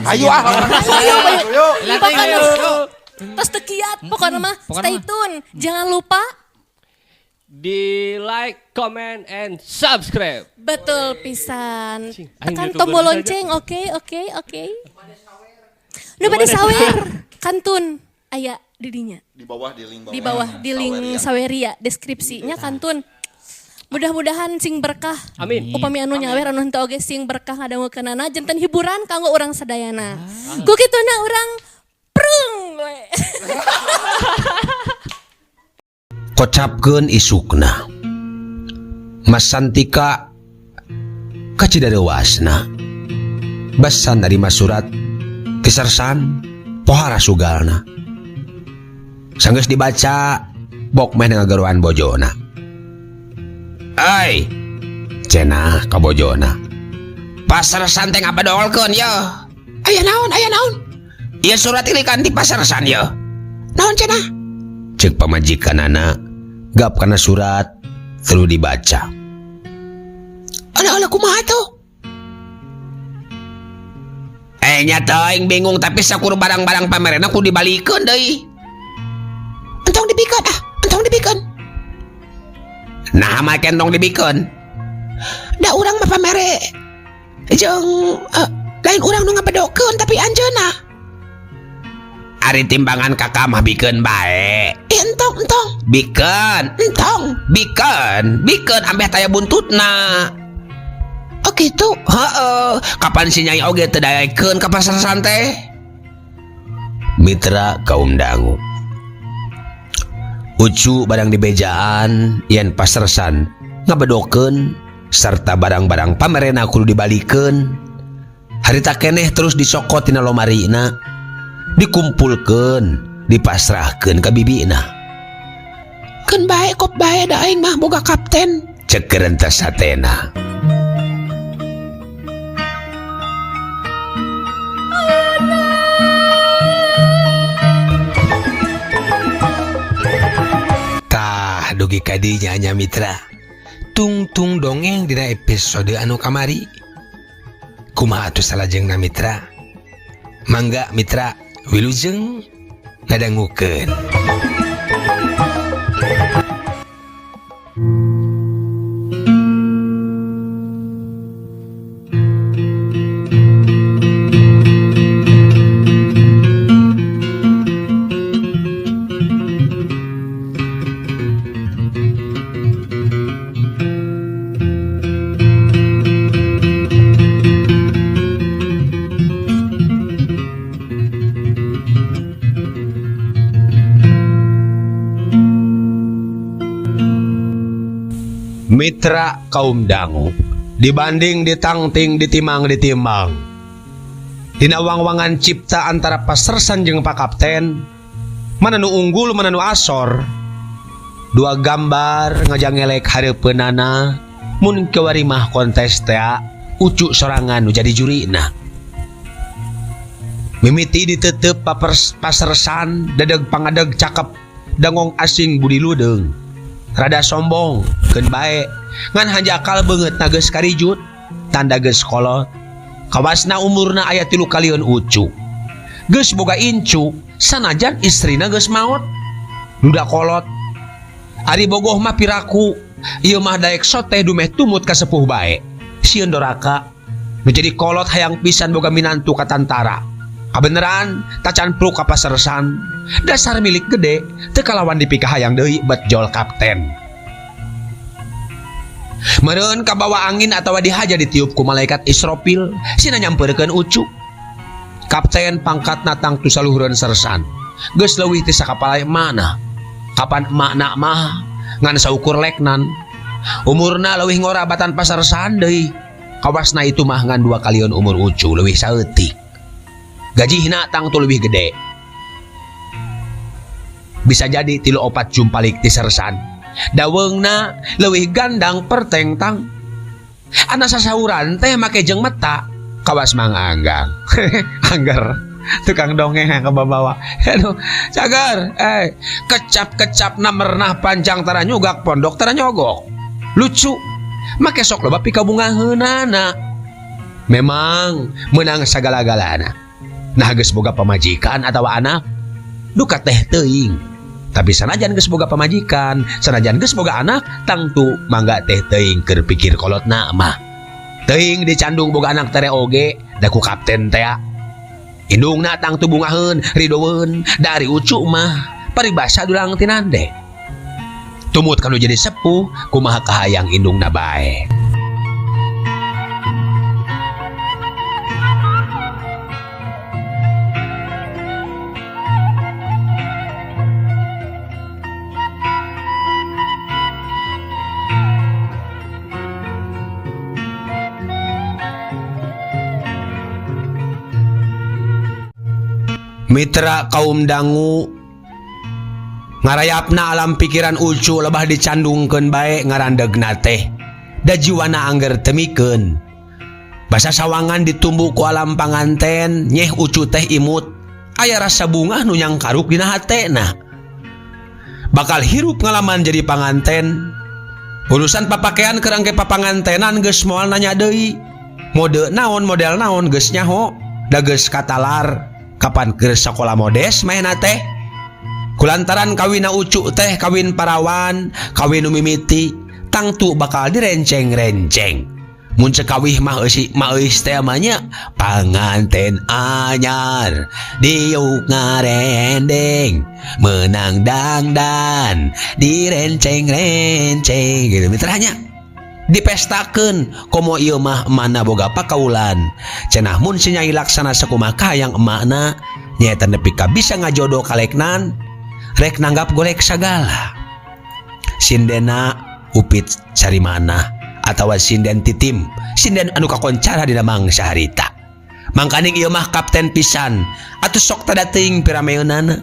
Ayo Ayo. Terus tekiat pokoknya mah stay tune. Jangan lupa di like, comment, and subscribe. betul pisan. Aing Tekan YouTuber tombol saja. lonceng. Oke. Nu bade sawer. Kantun aya didinya. Di bawah di link Di bawah di link Saweria deskripsinya kantun. Mudah-mudahan sing berkah. Amin. Upami anu nyawer anu henteu oge sing berkah ngadangukeunana janten hiburan kanggo urang sadayana. Ku kituna urang prung we. Kocapkeun isukna Mas Santika kacidarewasna basan narima surat kisarsan pohara sugalna sanggeus dibaca bok meh ngagaruan bojona. Ai cenah ka bojona pasar santeng apa dolkeun ya aya naon ieu surat ilikan di pasar san ya naon cenah cek pamajikanana gap kana surat terus dibaca. Ala kumaha tuh? Nya teuing bingung tapi sakur barang-barang pamerena ku dibalikeun deui. Entong dibikeun. Nah, mah kentong dibikeun. Da urang mah pamere. Jeung lain urang nu ngabedokeun tapi anjeunna. Ari timbangan kakak mah bikeun bae. Entong. Bikeun ambeh taya buntutna. Oh gitu? Heeh. Kapan si Nyai oge teu daekeun ka pasar sante? Mitra kaum dangu. Ucu barang di bejaan yen pasarsan ngabedokeun sarta barang-barang pamerena kudu dibalikeun. Harita keneh terus disokot tina lomarina. Dikumpulkeun, dipasrahkeun ka bibina. Keun bae kop bae da aing mah boga kapten. Cek kerentas satena. Tah dugi kadinya nya mitra. Tungtung dongeng dina episode anu kamari. Kumaha atuh salajengna mitra? Mangga mitra wilujeng ngadangukeun. Mitra kaum dangu dibanding ditangting ditimang dina wang-wangan cipta antara pasarsan jeung pak kapten mana nu unggul mana nu asor. Dua gambar ngajangelek hareupeunana mun kewari mah kontes teh ucu sorangan nu jadi jurina. Mimiti ditetep pasarsan dadeg pangadeg cakep dangong asing budi ludeung. Rada sombong, keun bae, ngan hanjakal beungeut na geus karijut, tanda geus kolot. Kawasna umurna aya 3 kaliun ucu. Geus boga incu, sanajan istrina geus maot. Duda kolot. Ari bogoh mah piraku, ieu mah daek soteh dumeh tumut ka sepuh bae. Sieun doraka, nu jadi kolot hayang pisan boga minantu ka tantara. Kabeneran, tacan pruk ka pasarsan. Dasar milik gede, teu kalawan dipikah hayang deui bet jol kapten. Meureun kabawa angin atawa dihaja ditiup ku malaikat Israfil, sina nyampeurkeun ucu. Kapten pangkatna tangtu saluhureun sersan. Geus leuwih ti sakapala mana. Kapan emakna mah ngan saukur leknan. Umurna leuwih ngorabatan pasarsan deui. Kawasna itu mah ngan 2 kaliun umur ucu leuwih saeutik. Gajihna tangtu leuwih gede. Bisa jadi 3-4 jumpalik ti sersan. Daweungna leuwih gandang pertengtang. Ana sasauran teh make jeung meta kawas mang anggang. Angger tukang dongeng yang kebawa. Aduh, cagar, kecap-kecap namernah panjang tara nyugak pondok tara nyogok. Lucu. Make sok loba pikabungaheunana. Memang menang sagala-galana. Nah geus boga pamajikan atau anak duka teh teuing. Tapi sanajan geus boga pamajikan, sanajan geus boga anak, tangtu mangga teh teuing keur pikir kolotna mah. Teuing dicandung boga anak tere oge, da ku kapten teh. Indungna tangtu bungaheun, ridoweun, dari ucu mah paribasa dulang tinande. Tumut kanu jadi sepuh, kumaha kahayang indungna bae. Mitra kaum dangu ngarayapna alam pikiran ucu lebah dicandungkeun bae ngarandegna teh da jiwana angger temikeun. Basa sawangan ditumbu ku alam panganten nyeh ucu teh imut aya rasa bunga nu nyangkaruk dina hatena. Bakal hirup ngalaman jadi panganten. Urusan papakean keur engke papangantenan geus moal nanya deui. Mode naon model naon geus nyaho da geus katalar. Kapan keur sakola modes maena teh? Kulantaran kawina ucu teh kawin parawan, kawin nu mimiti, tangtu bakal direnceng-renceng. Mun cekawih mah eus teh amanya panganten anyar, diuk ngarendeng, menang dangdan, direnceng-renceng gitu mitranya. Dipestakeun komo ieu mah mana boga pakaulan cenah mun si Nyai Laksana sakumaha kahayang emakna nyaeta nepi ka bisa ngajodoh kaleknan rek nanggap golek sagala. Sindena upit sarimana atawa sinden titim sinden anu kakoncara dina mangsa harita mangkaning ieu mah kapten pisan atuh sok tada teuing pirameunana.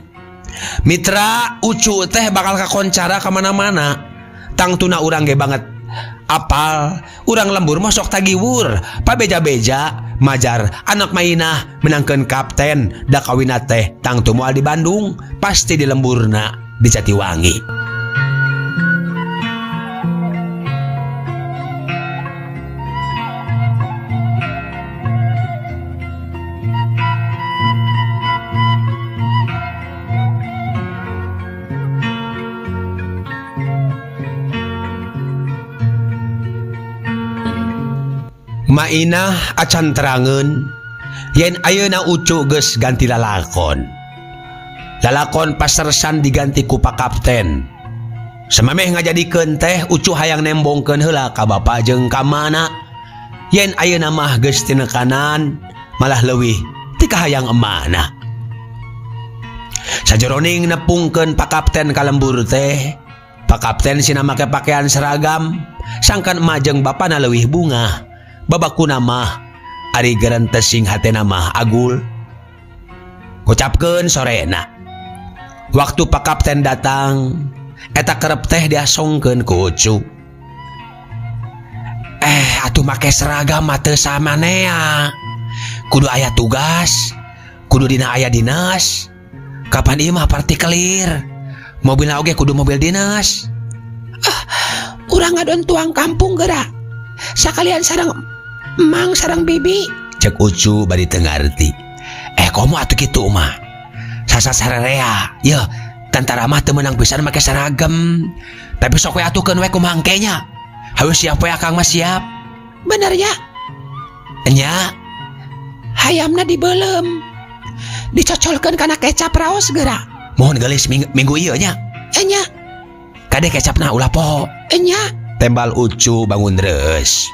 Mitra ucu teh bakal kakoncara ka mana-mana tangtuna urang ge banget apal urang lembur mah sok tagiwur pabeja-beja majar anak mainah menangkeun kapten da kawina teh tangtu moal di Bandung pasti di lemburna di Jatiwangi. Mainah acan terangeun yen ayeuna ucu geus ganti lalakon. Lalakon pasersan diganti ku pak kapten. Samameh ngajadikeun teh ucu hayang nembongkeun heula ka bapa jeung ka mana. Yen ayeuna mah geus tinekanan malah leuwih ti kahayang emana. Sajroning nepungkeun pak kapten ka lembur teh, pak kapten sina make pakaian seragam, sangkan emah jeung bapana leuwih bunga. Babakuna mah ari gerentes sing hatena mah agul. Ngucapkeun sorena. Waktu pak kapten datang, eta kerep teh diasongkeun ku ucu. Atuh make seragam mah teu samanea. Kudu aya tugas, kudu dina aya dinas. Kapan ieu mah partikelir. Mobilna oge kudu mobil dinas. Urang ngadon tuang kampung geura. Sakalian sareng Mang sareng bibi cek ucu bari teu ngarti. Komo atuh kitu mah sasa sararea ye tantara mah teu meunang pisan make seragam tapi sok we atuhkeun we kumaha engkenya hayu siap we akang mah siap bener ya nya hayamna dibeulem dicocolkeun kana kecap raos geura mohon geulis minggu ieu nya nya kade kecapna ulah poho nya tembal ucu bangun reus.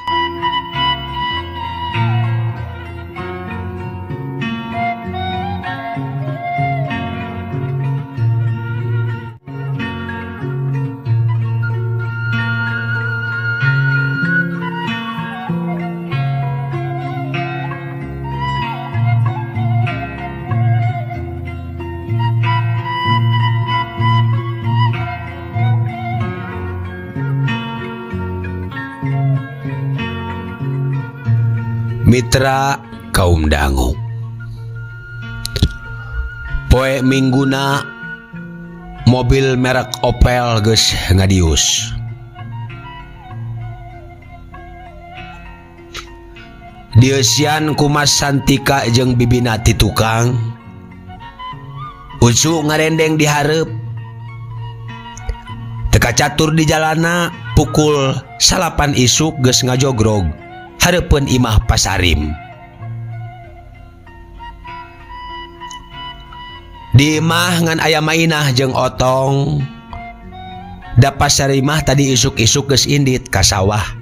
Mitra kaum dangu. Poe mingguna mobil merek Opel geus ngadius. Dieusian ku Mas Santika jeung bibina ti tukang. Ucu ngarendeng di hareup. Teka catur di jalana pukul 8 isuk geus ngajogrog hareupeun imah Pasarim. Di imah ngan aya Mainah jeung Otong. Da Pasarimah tadi isuk-isuk geus indit ka sawah.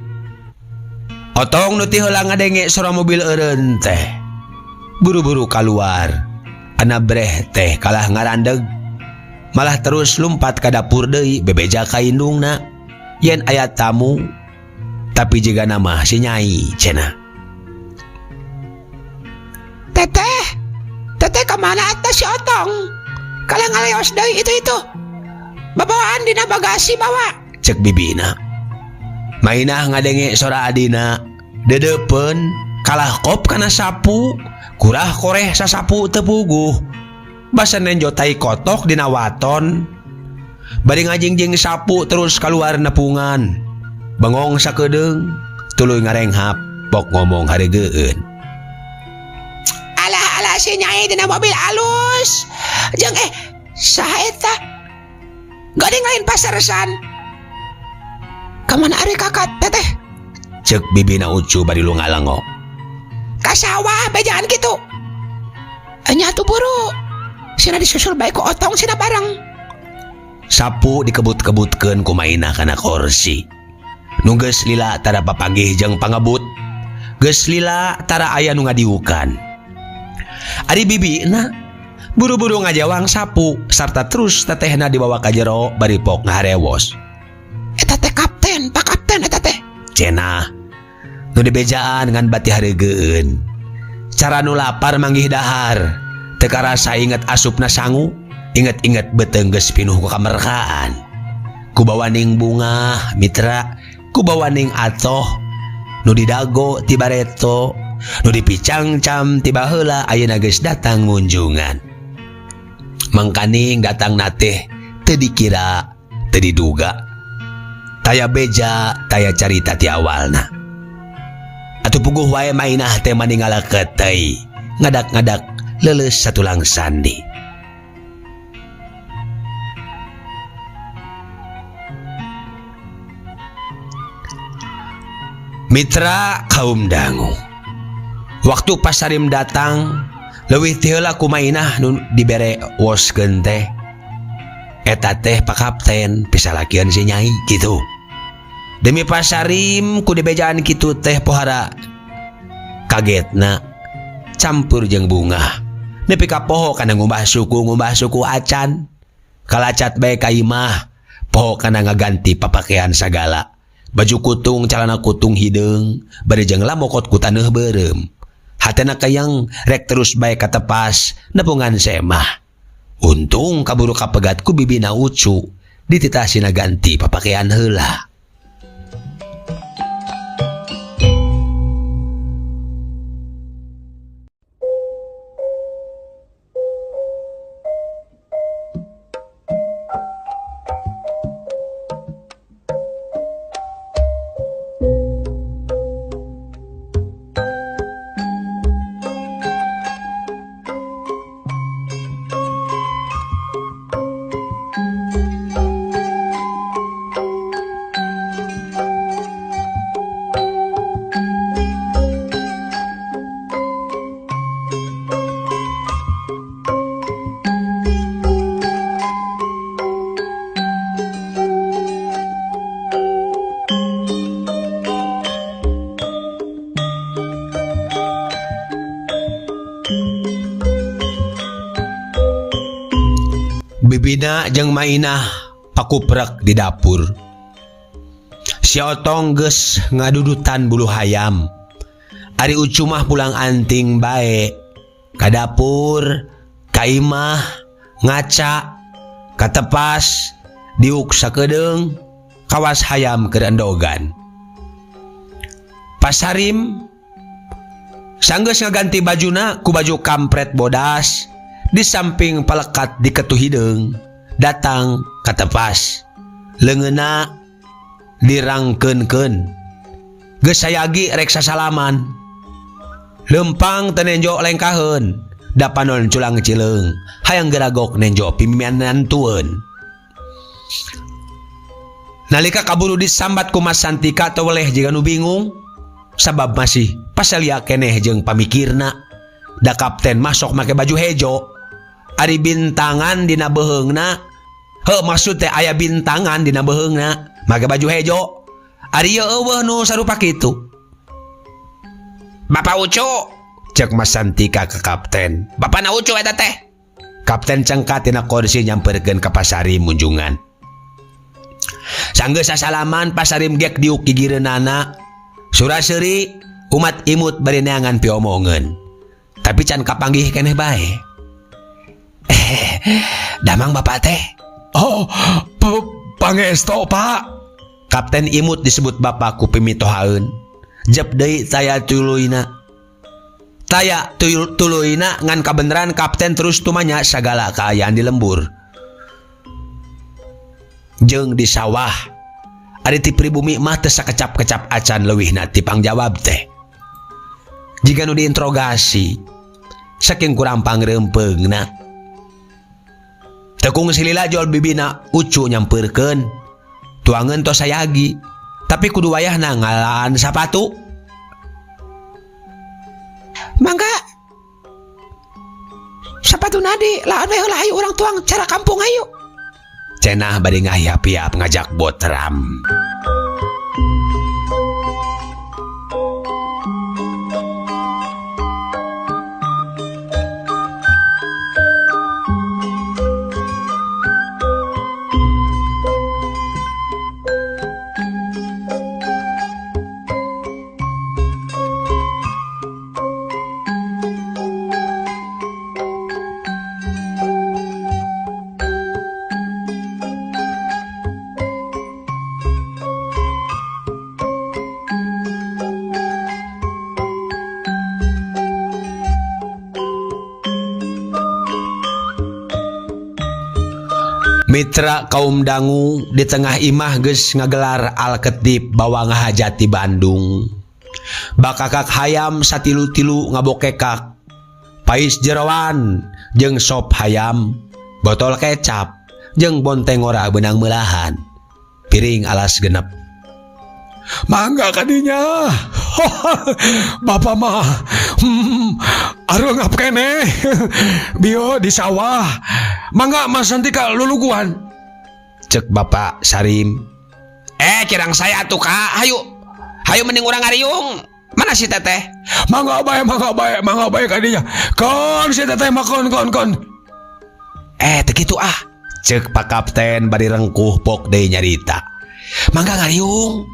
Otong nu ti heula ngadenge suara mobil eureun teh. Buru-buru kaluar. Anabreh teh kalah ngarandeg. Malah terus lumpat ka dapur deui bebeja ka indungna yen aya tamu. Tapi jiga nama si Nyai cenah. Teteh kemana atas si Otong? Kalah ngaleos deui itu. Babawaan dina bagasi bawa. Cek bibina. Mainah ngadenge sora adina. Dedepen kalah kop kana sapu. Kurah koreh sasapu tepuguh. Basa nenjotai kotok dina waton. Bari ngajingjing sapu terus keluar nepungan. Bengong sakedeung tuluy ngarenghap pok ngomong haregeun. Alah si Nyai dina mobil alus. Jeung saha eta? Gading lain pasaresan. Kamana ari kakak teteh? Cek bibina Ucu bari lu ngalengok. Ka sawah bejaan kitu. Nya tuh buru. Sina disusul bae ku Otong sina bareng. Sapu dikebut-kebutkeun ku Mainah kana kursi. Nu geus lila tara papanggih jeung pangebut. Geus lila tara aya nu ngadiukan. Ari bibina buru-buru ngajawang sapu sarta terus tetehna dibawa ka jero bari pok ngaharewos. Eta teh kapten, Pak Kapten eta teh. Cenah nu dibejaan ngan bati haregeun. Cara nu lapar manggih dahar. Teu karasa inget asupna sangu, inget-inget beteung geus pinuh ku kamerkaan. Ku bawaning bunga mitra, ku bawaning atoh, nu didago ti bareto, nu dipicangcam ti baheula ayeuna geus datang ngunjungan. Mangkaning datangna teh teu dikira, teu diduga. Taya beja, taya carita ti awalna. Atuh puguh wae Mainah teh maningalakeun teh, ngadak-ngadak leuleus satulang sandi. Mitra kaum dangu. Waktu Pasarim datang, leuwih ti heula ku Mainah nu dibere woskeun teh. Eta teh Pak Kapten pisalakieun si Nyai kitu. Demi Pasarim ku dibejaan kitu teh pohara kagetna campur jeung bunga. Nepi ka poho kana ngumbah suku acan. Kalacat bae ka imah, poho kana ngaganti papakean sagala. Baju kutung, calana kutung hideung, bari jeung lamokot ku taneuh beureum. Hatena kayang rek terus bae katepas nepungan semah. Untung kaburu kapegat ku bibina Ucu, dititahsina ganti papakean heula. Bibina jeung Mainah pakuprek di dapur. Si Otong geus ngadudutan bulu hayam. Ari Ucu mah pulang anting bae. Ka dapur, ka imah, ngaca, katepas, diuk sakedeung, kawas hayam keur endogan. Pasarim sanggeus ngaganti bajuna ku baju kampret bodas. Di samping palekat di ketu hideung datang katepas leungeuna dirangkeunkeun geus sayagi rek sasalaman Lempang tenenjo lengkaheun. Da panon culang cileung. Hayang geragok nenjo pimianan tueun. Nalika kaburu disambat ku Mas Santika teu weleh jiga nu bingung. Sabab masih pasalia keneh jeung pamikirna. Da kapten masuk make baju hejo. Ari bintangan dina beheungna. Maksud teh aya bintangan dina beheungna. Make baju hejo. Ari ieu eueuh nu sarupa kitu. Bapak Ucu, cek Mas Santika ke kapten. Bapana Ucu eta teh. Kapten cengkat tina kursi nyamperkeun ka Pasarim munjungan. Sanggeus sasalaman Pasarim gek diuk gigireunana. Suraseuri umat imut bari neangan piomongeun. Tapi can kapanggih keneh bae. Damang bapak teh. Oh, pangesto pak. Kapten imut disebut bapak ku pimitohaeun. Jep deui saya tuluina. Taya tuluina ngan kabeneran kapten terus tumanya sagala kaayaan di lembur. Jeung di sawah. Ari ti pribumi mah teu sakecap-kecap acan leuwihna ti pangjawab teh. Jika nu diinterogasi saking kurang pangrempeungna. Tekung silila jol bibina Ucu nyamperkeun. Tuangeun tos sayagi. Tapi kudu wayahna ngalaan sapatu. Mangga. Sapatu nadi laan we heula hayu urang tuang cara kampung hayu. Cenah bari ngahiap-hiap ngajak botram. Mitra kaum dangu di tengah imah geus ngagelar Al-Ketib bawa ngahajati Bandung. Bakakak hayam satilu-tilu ngabokekak. Pais jeroan jeung sop hayam, botol kecap jeung bonteng ora benang meulahan. Piring alas genep. Mangga kadinya. Bapak mah areungap keneh. Bio di sawah. Mangga Mas Santika luluguan. Cek Bapak Sarim. Kirang saya atuh Kak. Hayu mending urang ngariung. Mana si teteh? Mangga bae kadinya. Kon si teteh mah kon. Teu kitu ah. Cek Pak Kapten bari rengkuh pok deui nyarita. Mangga ngariung.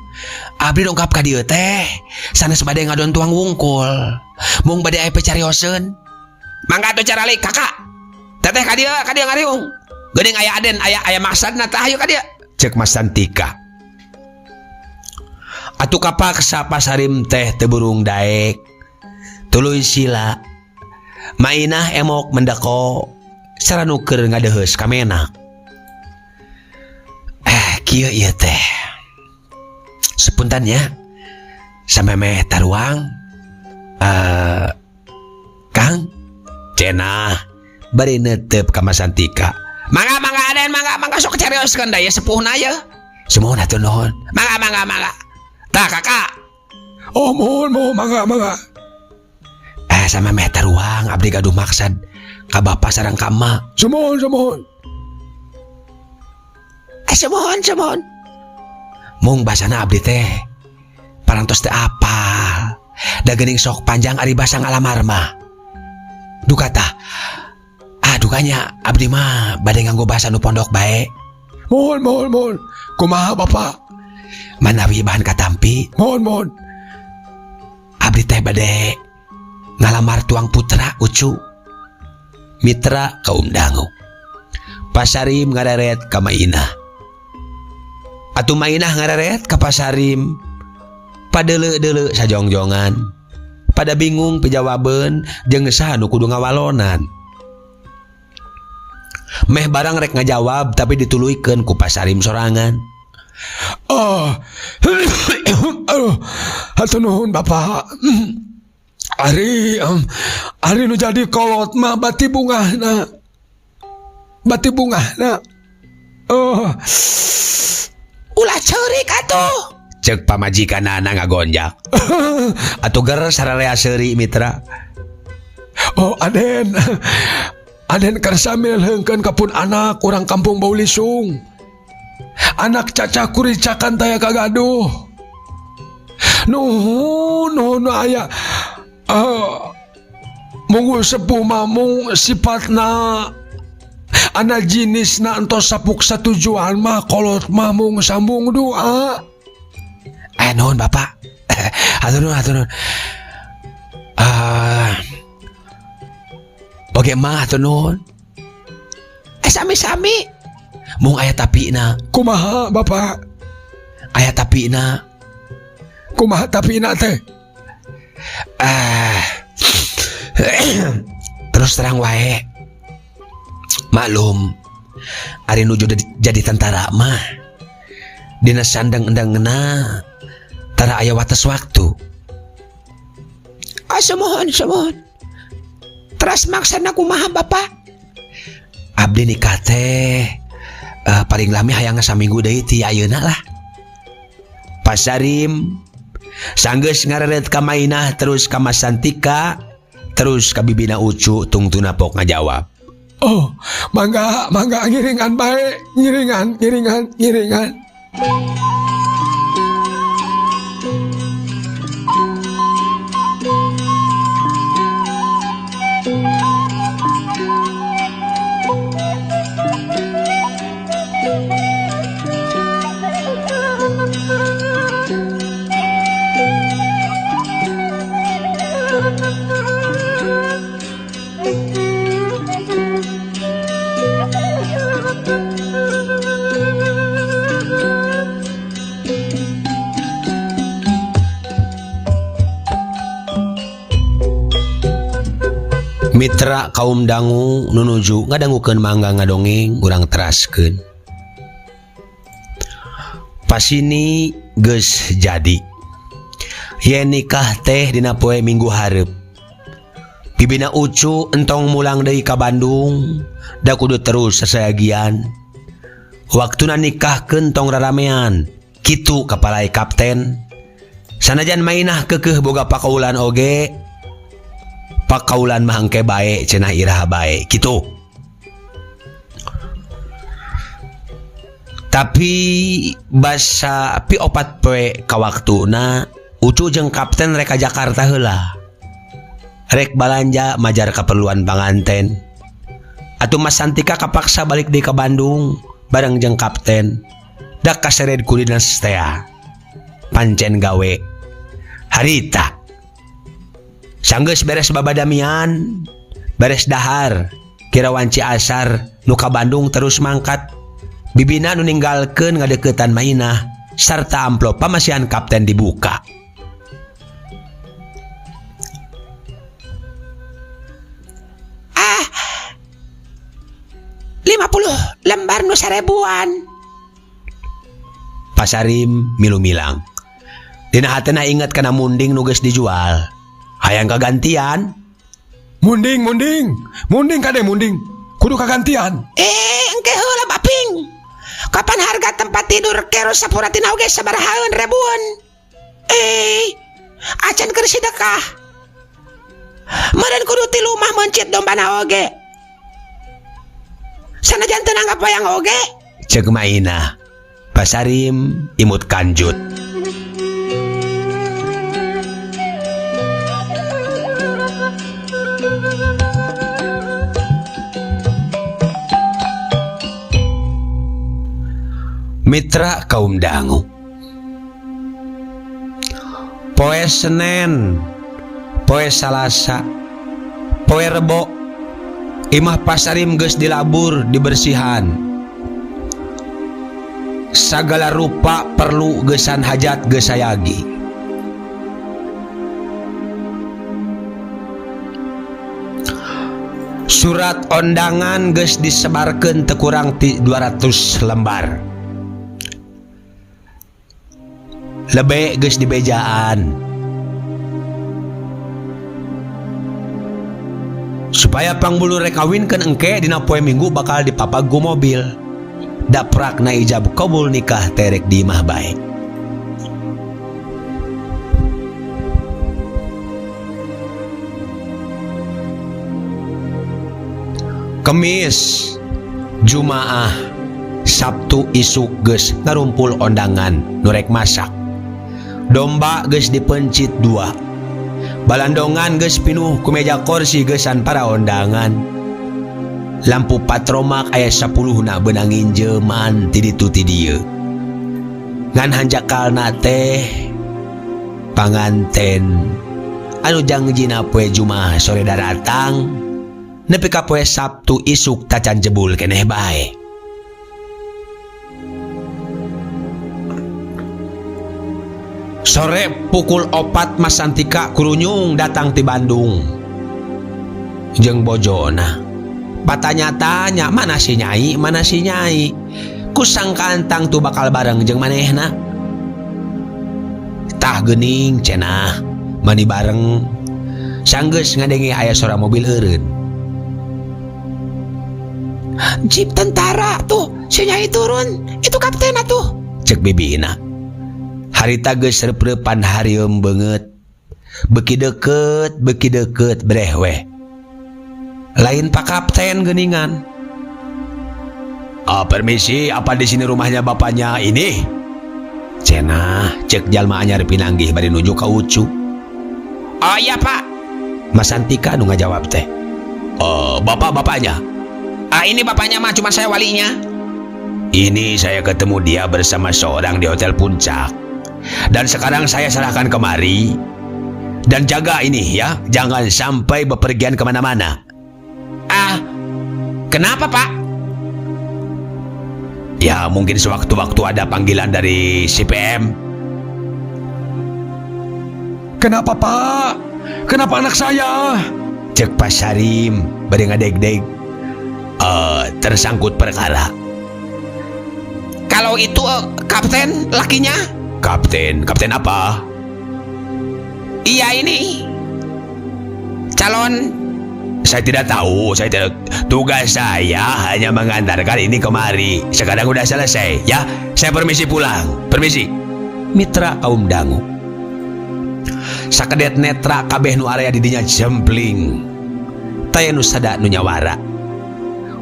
Abdi dongkap ka dieu teh. Sanes bade ngadon tuang wungkul. Mung bade aya pecarioseun. Mangga atuh caralik Kakak. Teteh ka dieu ngariung. Geuning aya aden aya maksudna tah hayu ka dieu. Cek Mas Santika. Atuh kapaksa Pasarim teh teu burung daek. Tuluy sila. Mainah emok mendeko. Saranu keur ngadeheus ka menak. Kieu ieu teh. Sepuntannya samemeh taruang. Kang cenah bari neuteup ka Mas Santika. Mangga aden mangga sok carioskeun da ya sepuhna ye. Semohon atuh nuhun. Mangga. Tah Kakak. Oh mohon mangga. Samemeh taruang abdi gaduh maksad ka bapa sareng ka emak. Semohon. Semohon. Mung basana abdi teh parantos teu apal. Da geuning sok panjang ari basa ngalamar mah. Dukata. Dukanya abdi mah bade nganggo basa nu pondok bae. Mohon. Kumaha Bapak? Manawi bahan katampi. Mohon. Abdi teh bade ngalamar tuang putra Ucu. Mitra kaum dangu. Pasarim ngareret ka Mainah. Atuh Mainah ngareret ka Pasarim. Padeuleu-deuleu sajongjongan. Pada bingung pijawabeun jeung saha nu kudu ngawalonan. Meh barang rek ngajawab tapi dituluykeun ku Pasarim sorangan. Hatur nuhun Bapak. Ari nu jadi kolot mah bati bunga na. Oh, Ulah ceurik atuh. Cek pamajikanana ngagonjak. Atuh ger sararea seuri mitra. oh Aden kan sambil hengkeun kapun anak urang kampung Baulisung. Anak caca kuricakan taya kagaduh. No aya. Munggu sepuh mamung sifatna ana jinisna entos sapuk satujuan mah kolot mamung sambung doa. Nuhun Bapak. Hatur nuhun. Oke mah hatur nuhun. Sami-sami. Mung aya tapina. Kumaha Bapak? Aya tapina. Kumaha tapina teh? Terus terang wae. Maklum, ari nuju jadi tentara mah dina sandang endangna tara aya wates waktu. Semohon. Teras maksana kumaha Bapak? Abdi nikah teh paling lami hayang saminggu deui ti ayeuna lah. Pasarim sanggeus ngaredet ka Mainah terus ka Mas Santika terus ka bibina Ucu tungtuna pok ngajawab. Oh, mangga ngiringan bae, ngiringan. Mitra kaum dangu nunuju ngadangukeun mangga ngadongeng urang teraskeun. Pasini geus jadi. Yen nikah teh dina poe Minggu hareup. Bibina Ucu entong mulang deui ka Bandung, da kudu terus sasayagian. Waktuna nikahkeun tong raramean, kitu kapalai kapten. Sanajan Mainah keukeuh boga pakaulan oge, pakaulan mah engke bae cenah iraha bae kitu. Tapi basa pi 4 poe ka waktuna Ucu jeung kapten rek ka Jakarta heula. Rek balanja majar keperluan panganten. Atuh Mas Santika kapaksa balik deui ka Bandung bareng jeung kapten. Da kasered ku dinas teh. Pancen gawe harita. Sanggeus beres babadamian, beres dahar, kira wanci asar, nu ka Bandung terus mangkat. Bibina nu ninggalkeun ngadeuketan Mainah, sarta amplop pamasihan kapten dibuka. Ah, 50 lembar nu 1000-an. Pasarim milu milang. Dina hatena inget kana munding nu geus dijual. Hayang kagantian. Munding kade munding. Kudu kagantian. Engke heula Baping. Kapan harga tempat tidur keros sapuratina oge sabarahaeun ribuan. Acan keur sedekah. Meureun kudu ti lumah mencit dombana oge. Sanajan teu nanggap wayang oge. Ceuk Mainah. Pasarim imut kanjut. Mitra kaum dangu. Poe Senen, poe Salasa, poe Rebo, imah pasarim geus dilabur dibersihan. Sagala rupa perlu geusan hajat geus sayagi. Surat undangan geus disebarkeun teu kurang ti 200 lembar. Lebe geus dibejaan. supaya pangbulu rek kawinkeun engke dina poe Minggu bakal dipapag ku mobil. Daprak na ijab kabul nikah terek di imah bae. Kemis, Jumaah, Sabtu isuk geus ngarumpul ondangan nurek masak. Domba geus dipencit 2. Balandongan geus pinuh ku meja kursi geusan para ondangan. Lampu patromak aya 10 benangin jeman ti ditu ti dieu. Ngan hanjakalna teh panganten anu jangjina poe Jumaah sore daratang nepi ka poe Sabtu isuk tacan jebul keneh bae. Sore pukul 4 Mas Santika kurunyung datang ti Bandung jeung bojona. Patanya-tanya mana si Nyai kusang kantang tuh bakal bareng jeung manehna. Tah geuning cenah mani bareng sanggeus ngadenge aya suara mobil eureun. Jeep tentara tuh, si Nyai turun, itu kapten atuh. Cek bibina. Harita geus reup-reupan harieum beungeut. Beki deket breh weh. Lain Pak Kapten geuningan. Permisi, apa di sini rumahnya bapaknya ini? Cenah, cek jalma anyar pinanggih bari nuju ka Ucu. Oh iya Pak. Mas Santika nu ngajawab teh. Bapaknya. Ini bapaknya mah, cuma saya walinya. Ini saya ketemu dia bersama seorang di Hotel Puncak. Dan sekarang saya serahkan kemari. Dan jaga ini ya, jangan sampai bepergian kemana-mana. Kenapa Pak? Ya mungkin sewaktu-waktu ada panggilan dari CPM. Kenapa Pak? Kenapa anak saya? Cek Pak Sarim bari ngadeg-deg. Tersangkut perkara. Kalau itu kapten lakinya? Kapten apa? Iya ini calon. Saya tidak tahu, tugas saya hanya mengantarkan ini kemari. Sekarang udah selesai, ya. Saya permisi pulang. Permisi. Mitra kaum dangu. Sakedet netra kabeh nu area di dinya jempling. Taya nu sada nu nyawara.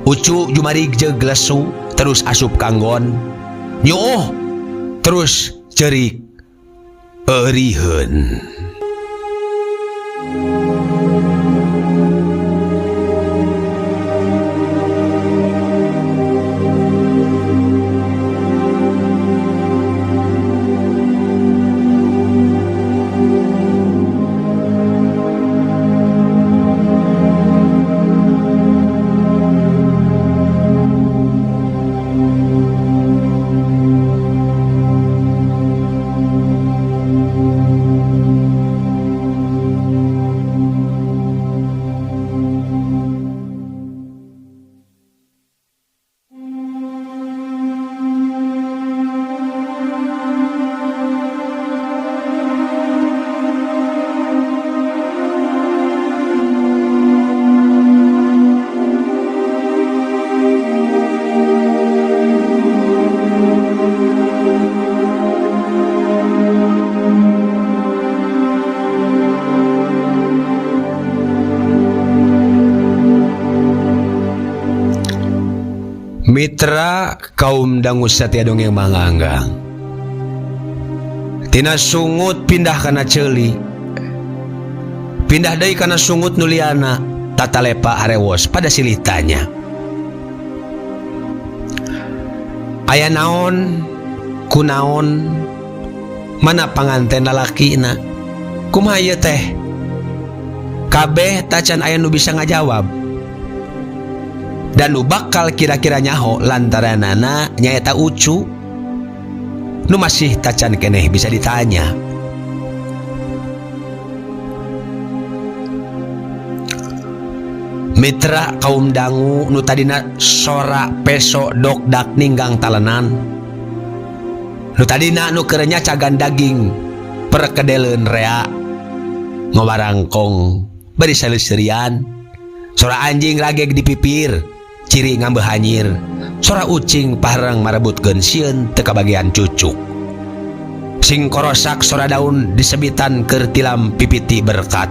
Ucu jumarig jeung glesu terus asup kanggon. Nyuh terus cerik euriheun. Mitra kaum dangu satia dongeng manganggang. Tina sungut pindah kana ceuli. Pindah deui kana sungut nuliana. Tatalepa arewos pada silih tanya. Aya naon? Kunaon? Mana panganten lalakina? Kumaha ieu teh? Kabeh tacan aya nu bisa ngajawab. Dan nu bakal kira-kira nyaho lantaranana nyaeta Ucu nu masih tacan keneh bisa ditanya. Mitra kaum dangu nu tadina sora peso dokdak ninggang talenan, nu tadina nu keureunya cagan daging perkedeleun rea ngawarangkong bari saleuseurian Sora anjing rageg di pipir, ciri ngambeh hanyir. Sora ucing parang marebutkeun sieun teu kabagian cucuk. Sing korosak sora daun disebitan keur tilam pipiti berkat.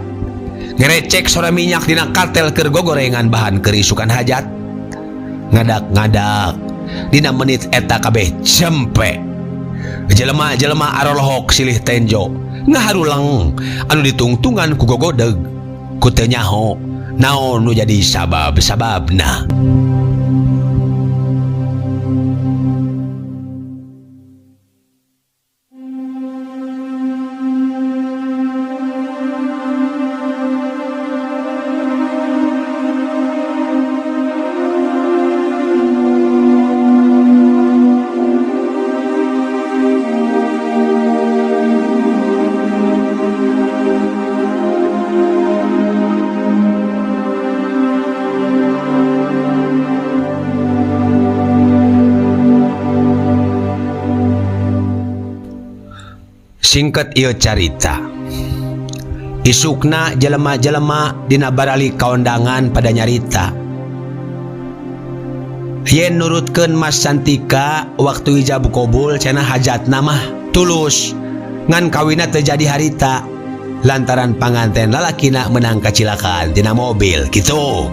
Ngerecek sora minyak dina kartel keur gogorengan bahan keur isukan hajat. Ngadak-ngadak dina menit eta kabeh cempe. Jelema-jelema arolohok silih tenjo ngaharuleng anu ditungtungan ku gogodeg ku teu nyaho naon nu jadi sabab-sababna. Singkat ieu carita. Isukna jelema-jelema dina barali kaondangan pada nyarita. Yen nurutkeun Mas Santika waktu ijab kabul cenah hajatna mah tulus ngan kawinna teu jadi harita lantaran panganten lalakina menang kacilakaan tina mobil kitu.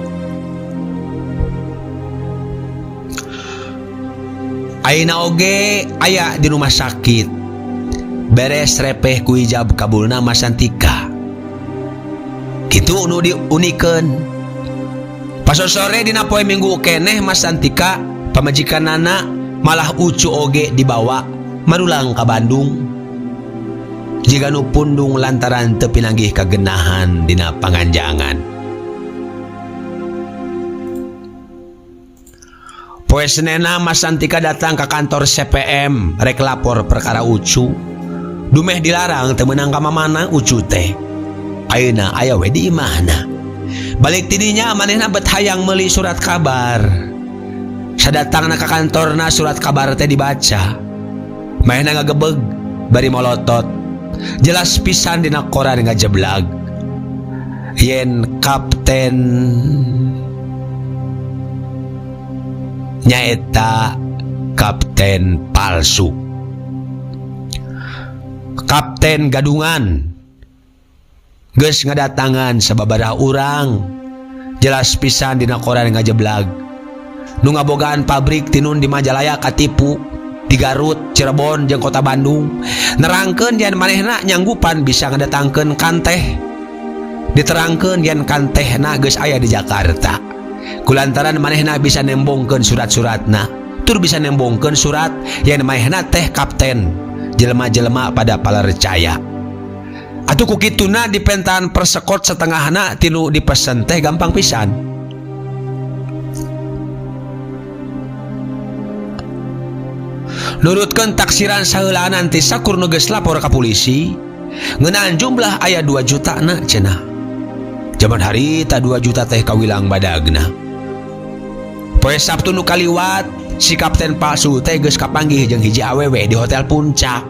Ayeuna oge aya di rumah sakit. Beres repeh ku ijab kabulna Mas Santika. Kitu nu diunikeun. Pas sore dina poe Minggu keneh Mas Santika pamajikanana malah ucu oge dibawa marulang ka Bandung. Jiga nu pundung lantaran teu pinanggih kagenahan dina panganjangan. Poe Senena Mas Santika datang ke kantor CPM rek lapor perkara ucu. Dumeh dilarang teu meunang ka mamana ucu teh. Ayeuna aya we di imahna. Balik tidinya manehna bet hayang meuli surat kabar. Sadatangna ka kantorna surat kabar teh dibaca. Manehna ngagebeg bari molotot. Jelas pisan dina koran ngajeblag. Yen kapten nyaeta kapten palsu. Kapten gadungan geus ngadatangan sababaraha urang. Jelas pisan dina koran ngajeblag nu ngabogaan pabrik tinun di Majalaya katipu di Garut, Cirebon jeung kota Bandung. Nerangkeun yen manehna nyanggupan bisa ngadatangkeun kanteh. Diterangkeun yen kantehna geus aya di Jakarta. Kulantaran manehna bisa nembongkeun surat-suratna, tur bisa nembongkeun surat yen manehna teh kapten. Jelema-jelema pada palercaya. Atuh ku kituna dipentan persekot setengahna tinu dipesen teh gampang pisan. Nurutkeun taksiran saheula nanti sakur nu geus lapor ka polisi ngeunaan jumlah aya 2 juta na cenah. Zaman harita 2 juta teh kawilang badagna. Poe Sabtu nu kaliwat si kapten palsu teh geus kapanggih jeung hiji awewe di Hotel Puncak.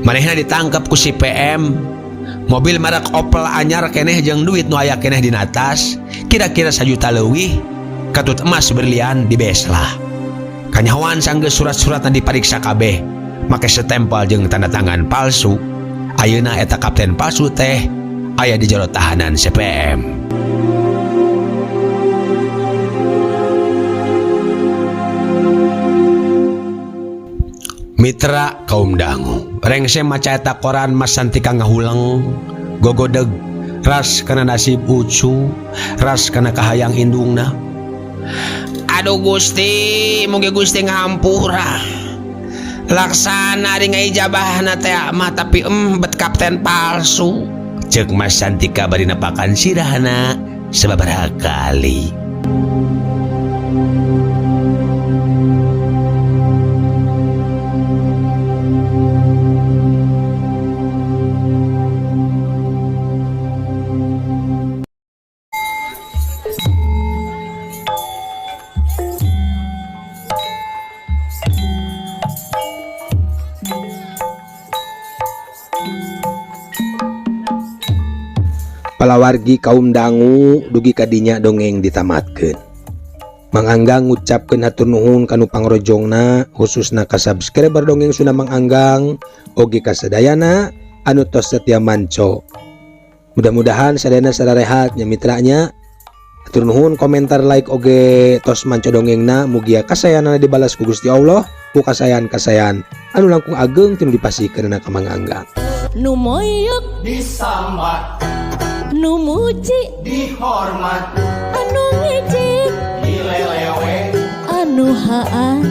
Manehna ditangkap ku si PM. Mobil merek Opel anyar keneh jeung duit nu aya keneh dina tas, kira-kira 1 juta leuwih. Katut emas berlian di beslah. Kanyahoan sanggeus surat-suratna dipariksa kabeh, make setempel jeung tanda tangan palsu. Ayeuna eta kapten palsu teh aya di jero tahanan CPM. Mitra kaum dangu, rengse maca eta koran Mas Santika ngahuleng, gogodeg, ras kana nasib ucu, ras kana kahayang indungna. Aduh Gusti, mugi Gusti ngahampura. Laksana ari ngaijabahna teh mah tapi bet kapten palsu. Ceuk Mas Santika bari nepakan sirahna sababaraha kali. wargi kaum dangu dugi kadinya dongeng ditamatkeun. Mang Anggang ngucapkeun hatur nuhun kanu pangrojongna khususna ka subscriber dongeng Sunda Mang Anggang oge ka sadayana anu tos setia manco. Mudah-mudahan sadayana sada rehat nya mitranya. Hatur nuhun komentar like oge tos manco dongengna mugia kasayanana dibalas ku Gusti Allah ku kasayan-kasayan anu langkung ageng tinu dipasikeun ka Mang Anggang. Nu moyok Disambat, nu muji dihormat, anu ngejek dilelewe, anu haan